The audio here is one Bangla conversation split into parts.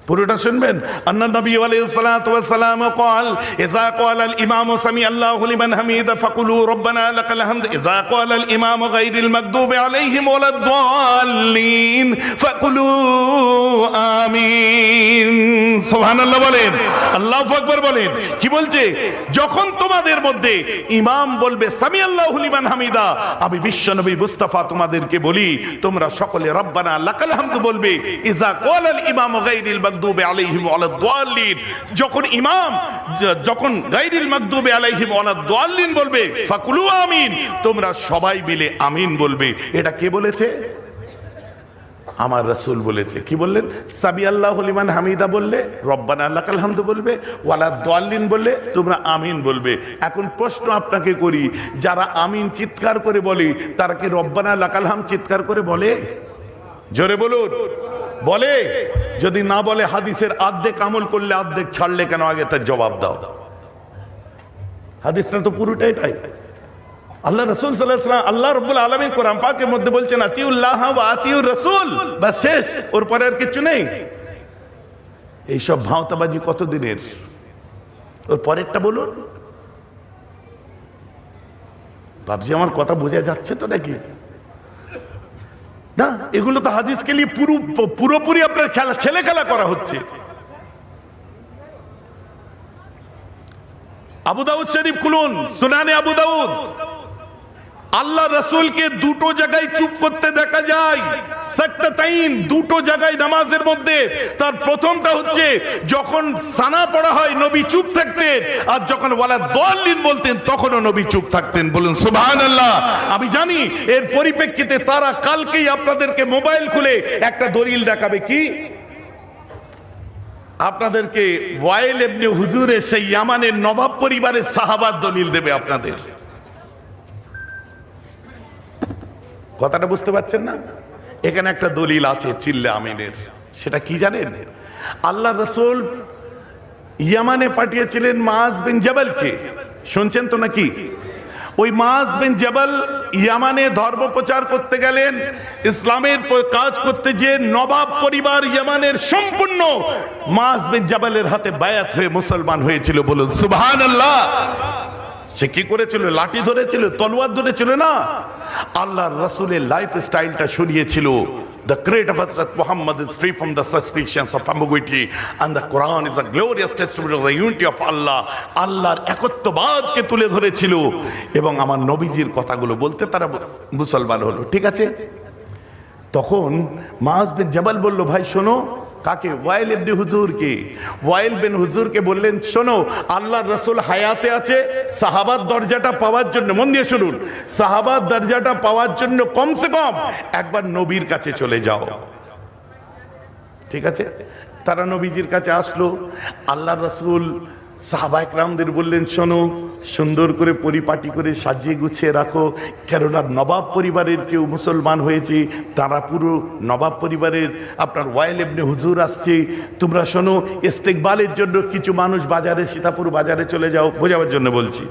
পুরোটা শুনবেন। আন্না নবী আলাইহিস সালাতু ওয়াস সালাম قال اذا قال الامام سمع الله لمن حمده فقولوا ربنا لك الحمد اذا قال الامام غير المغضوب عليهم ولا الضالين فقولوا آمين। সুবহানাল্লাহ বলেন, আল্লাহু আকবার বলেন। কি বলছে? যখন তোমাদের মধ্যে ইমাম বলবে সামি আল্লাহু লিমান হামিদা, আমি বিশ্বনবী মুস্তাফা তোমাদেরকে বলি তোমরা সকলে রব্বানা লাকাল হামদু বলবে। ইজা ক্বালাল ইমামু গায়রিল মাগদুবি আলাইহিম ওয়ালাদ দাল্লিন, যখন ইমাম যখন গায়রিল মাগদুবি আলাইহিম ওয়ালাদ দাল্লিন বলবে ফাকুলু আমিন, তোমরা সবাই মিলে আমিন বলবে। এটা কে বলেছে? আমার রাসূল বলেছে। কি বললেন? সামি আল্লাহু লিমান হামিদা বললে রব্বানা লাকাল হামদু বলবে, ওয়ালাদ দাল্লিন বললে তোমরা আমিন বলবে। এখন প্রশ্ন আপনাকে করি, যারা আমিন চিৎকার করে বলে তারা কি রব্বানা লাকাল হামদ চিৎকার করে বলে? জোরে বলুন, বলে? যদি না বলে হাদিসের অর্ধেক আমল করলে অর্ধেক ছাড়লে কেন? আগে তার জবাব দাও। হাদিসটা তো পুরোটাই তাই। আল্লাহ রাসূল সাল্লাল্লাহু আলাইহি ওয়াসাল্লাম, আল্লাহ রাব্বুল আলামিন কোরআন পাকের মধ্যে বলছেন আতিউল্লাহ ওয়া আতিউর রাসূল, বাস শেষ, ওর পরে আর কিছু নেই। এইসব ভাওতাবাজি কতদিনের? ওর পরেরটা বলুন। ভাবছি আমার কথা বোঝা যাচ্ছে তো নাকি? না, এগুলো তো হাদিসকে নিয়ে পুরোপুরি আপনার খেলা, ছেলে খেলা করা হচ্ছে। আবু দাউদ শরীফ খুলুন, সুনানে আবু দাউদ। আল্লাহ রাসূলকে দুটো জায়গায় চুপ করতে দেখা যায়, সাকতাতাইন, দুটো জায়গায় নামাজের মধ্যে। তার প্রথমটা হচ্ছে যখন সানা পড়া হয় নবী চুপ থাকতেন, আর যখন ওয়ালা দাল্লিন বলতেন তখনও নবী চুপ থাকতেন। বলুন সুবহানাল্লাহ। আমি জানি এর পরিপ্রেক্ষিতে তারা কালকেই আপনাদেরকে মোবাইল খুলে একটা দলিল দেখাবে। কি? আপনাদেরকে ওয়াইল ইবনে হুজুরের সেই ইয়ামানের নবাব পরিবারের সাহাবার দলিল দেবে আপনাদের। কথাটা বুঝতে পারছেন না? এখানে একটা দলিল আছে চিল্লে আমিনের। সেটা কি জানেন? আল্লাহ রাসূল ইয়ামানে পাঠিয়েছিলেন মাআজ বিন জাবালকে। শুনছেন তো নাকি? ওই মাআজ বিন জাবাল ইয়ামানে ধর্ম প্রচার করতে গেলেন, ইসলামের কাজ করতে যে নবাব পরিবার ইয়ামানের সম্পূর্ণ মাআজ বিন জাবালের হাতে বায়াত হয়ে মুসলমান হয়েছিল। বলুন সুবহানাল্লাহ। সে কি করেছিল? লাঠি ধরেছিল, তলোয়ার ধরেছিল না। আল্লাহর রাসূলের লাইফ স্টাইলটা সরিয়েছিল। The creed of Hazrat Muhammad is free from the suspicions of ambiguity, and the Quran is a glorious testimony of the unity of Allah. আল্লাহর একত্ববাদকে তুলে ধরেছিল এবং আমার নবীজির কথাগুলো বলতে তারা মুসলমান হলো। ঠিক আছে? তখন মাআজ বিন জাবাল বলল, ভাই শোনো। কাকে? ওয়াইল ইবনে হুজুরকে। ওয়াইল বিন হুজুরকে বললেন, শোনো, আল্লাহর রাসূল হায়াতে আছে, সাহাবার দরজাটা পাওয়ার জন্য, মন দিয়ে শুনুন, সাহাবার দরজাটা পাওয়ার জন্য কমসে কম একবার নবীর কাছে চলে যাও। ঠিক আছে? তারা নবীজির কাছে আসলো। আল্লাহর রাসূল সাহাবা একরামদের বললেন, শোনো, সুন্দর করে পরিপাটি করে সাজিয়ে গুছিয়ে রাখো, কেননা নবাব পরিবারের কেউ মুসলমান হয়েছে, তারা পুরো নবাব পরিবারের আপনার ওয়াইল ইবনে হুজুর আসছে। তোমরা শোনো, ইস্তেকবালের জন্য কিছু মানুষ বাজারে, সীতাপুর বাজারে চলে যাও। বোঝাবার জন্য বলছি।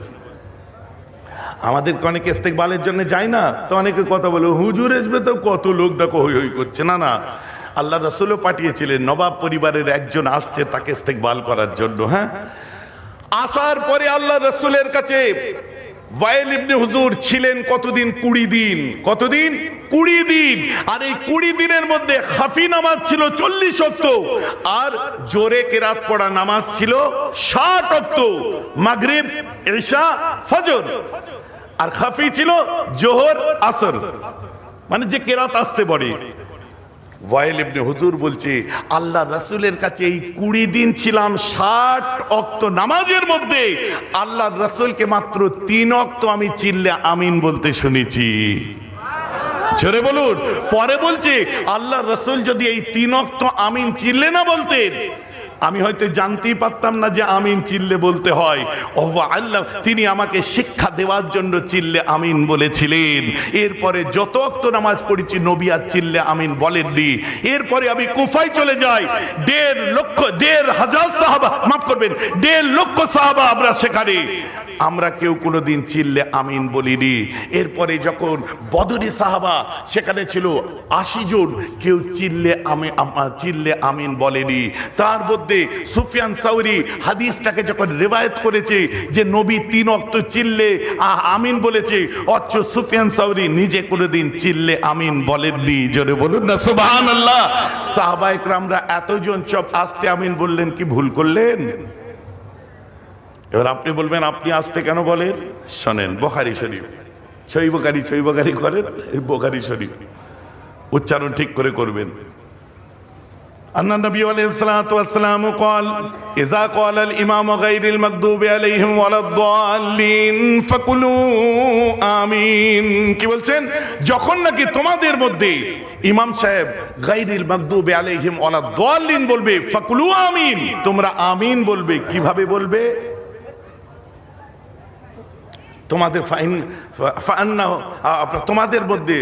আমাদের অনেকে ইস্তেকবালের জন্য যায় না তো, অনেকে কথা বলে হুজুর আসবে তো কত লোক দেখো হই হই করছে। না না, আল্লাহ রাসূলও পাঠিয়েছিলেন, নবাব পরিবারের একজন আসছে তাকে ইস্তেকবাল করার জন্য। হ্যাঁ, আসার পরে আল্লাহ রাসূলের কাছে ওয়াইল ইবনে হুজুর ছিলেন কতদিন? 20 দিন। কতদিন? 20 দিন। আর এই 20 দিনের মধ্যে খাফি নামাজ ছিল 40 ওয়াক্ত, আর জোরে কেরাত পড়া নামাজ ছিল 60 ওয়াক্ত। মাগরিব, ইশা, ফজর। আর খাফি ছিল জোহর, আসর, মানে যে কেরাত আসতে পড়ে। ওয়াইল ইবনে হুজুর বলছে, আল্লাহ রাসূলের কাছে এই 20 দিন ছিলাম 60 ওয়াক্ত নামাজের মধ্যে, আল্লাহ রাসূলকে মাত্র 3 ওয়াক্ত আমি চিল্লে আমিন বলতে শুনেছি। জোরে বলুন। পরে বলছে, আল্লাহ রাসূল যদি এই 3 ওয়াক্ত আমিন চিল্লে না বলতেন আমি হয়তো জানতেই পারতাম না যে আমিন চিল্লে বলতে হয়। ও আল্লাহ তিনি আমাকে শিক্ষা দেওয়ার জন্য চিল্লে আমিন বলেছিলেন। এরপরে যত ওয়াক্ত নামাজ পড়েছি নবী আর চিল্লে আমিন বলেননি। এরপরে আমি কুফায় চলে যাই, 1,500 সাহাবা, মাফ করবেন 1.5 লক্ষ সাহাবা আমরা সেখানে, আমরা কেউ কোনোদিন চিল্লে আমিন বলিনি। এরপরে যখন বদরি সাহাবা সেখানে ছিল 80 জন, কেউ চিল্লে আমিন বলেনি। তার মধ্যে সুফিয়ান সাউরি হাদিসটাকে যখন রিওয়ায়াত করেছে যে নবী 3 ওয়াক্ত চিল্লে আমিন বলেছে, অথচ সুফিয়ান সাউরি নিজে কোনোদিন চিল্লে আমিন বলেননি। জোরে বলুন না সুবহানাল্লাহ। সাহাবায়ে কেরামরা এতজন সব আস্তে আমিন বললেন, কি ভুল করলেন? এবার আপনি বলবেন আপনি আস্তে কেন বলেন? শোনেন, বুখারী শরীফ, সহিহ বুখারী করেন, এই বুখারী শরীফ উচ্চারণ ঠিক করে করবেন। আন্না নবী আলাইহিস সালাতু ওয়াস সালাম قال اذا قال الامام غير المغضوب عليهم ولا الضالين فقولوا آمين। কি বলছেন? যখন নাকি তোমাদের মধ্যে ইমাম সাহেব গায়রিল মাগদুবি আলাইহিম ওয়ালা দাল্লিন বলবে, ফাকুলু আমিন, তোমরা আমিন বলবে। কিভাবে বলবে? তোমাদের তোমাদের মধ্যে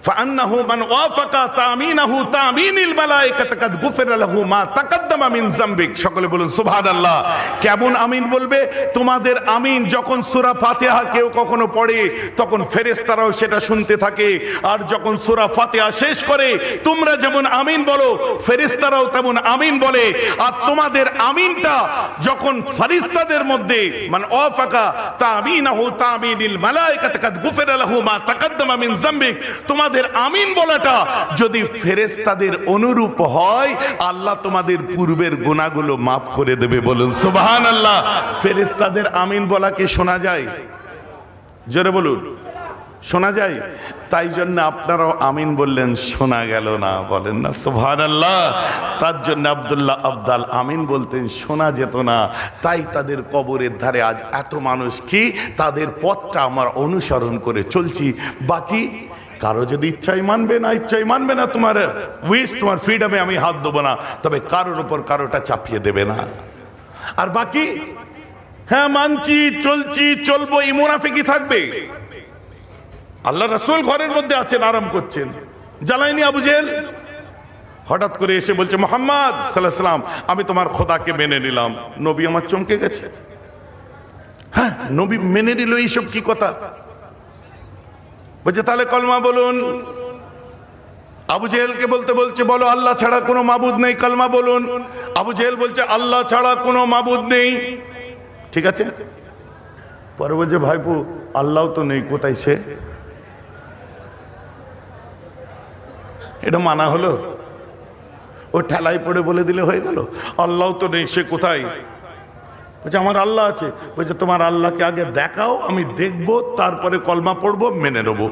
فأنه من وافق تأمينه تأمين الملائكة قد غفر له ما تقدم من ذنبك। সকলে বলুন সুবহানাল্লাহ। কেমন আমিন বলবে? তোমাদের আমিন যখন সূরা ফাতিহা কেউ কখনো পড়ে তখন ফেরেশতারাও সেটা শুনতে থাকে, আর যখন সূরা ফাতিহা শেষ করে তোমরা যেমন আমিন বলো ফেরেশতারাও তেমন আমিন বলে। আর তোমাদের আমিনটা যখন ফেরেশতাদের মধ্যে মান ওয়াফাকা তামিনাহু তামিনিল মালায়েকাত কাদ গুফিরা লাহু মা তাকাদ্দামা মিন যামবিক, তোমাদের আমিন বলাটা যদি ফেরেশতাদের অনুরূপ হয় আল্লাহ তোমাদের পূর্বের গুনাহগুলো মাফ করে দেবে। বলুন সুবহানাল্লাহ। ফেরেশতাদের আমিন বলাকে শোনা যায়? জোরে বলুন, শোনা যায়? তাই জন্য আপনারাও আমিন বললেন, শোনা গেল না, বলেন না সুবহানাল্লাহ। তার জন্য আব্দুল্লাহ আবদাল আমিন বলতেন, শোনা যেত না। তাই তাদের কবরের ধারে আজ এত মানুষ কি তাদের পথটা আমার অনুসরণ করে চলছি। বাকি কারো যদি ইচ্ছাই মানবে না, ইচ্ছাই মানবে না, তোমার উইশ, তোমার ফ্রিডমে আমি হাত দেবো না, তবে কারোর উপর কারোটা চাপিয়ে দেবে না। আর বাকি হ্যাঁ মানছি, চলছি, চলবো, এই মুনাফিকি থাকবে। আল্লাহ রাসূল ঘরের মধ্যে আছেন, আরাম করছেন, জ্বালায়নি আবু জেহেল। হঠাৎ করে এসে বলছে, মুহাম্মদ সাল্লাল্লাহু আলাইহি ওয়াসাল্লাম আমি তোমার খোদাকে মেনে নিলাম। নবী আমার চমকে গেছে। হ্যাঁ, নবী মেনে নিল, এইসব কি কথা? বলছে তাহলে কলমা বলুন। আবু জেহেলকে বলতে বলছে, বলো আল্লাহ ছাড়া কোনো মাবুদ নেই, কলমা বলুন। আবু জেহেল বলছে আল্লাহ ছাড়া কোনো মাবুদ নেই। ঠিক আছে। পরে বলছে ভাইপো আল্লাহ তো নেই, কোথায় সে? এটা মানা হলো? ও ঠেলাই পড়ে বলে দিলে হয়ে গেল? আল্লাহ তো নেই, সে কোথায়? বলছে আমার আল্লাহ আছে। বলছে তোমার আল্লাহকে আগে দেখাও, আমি দেখবো, তারপরে কলমা পড়বো, মেনে নেবো।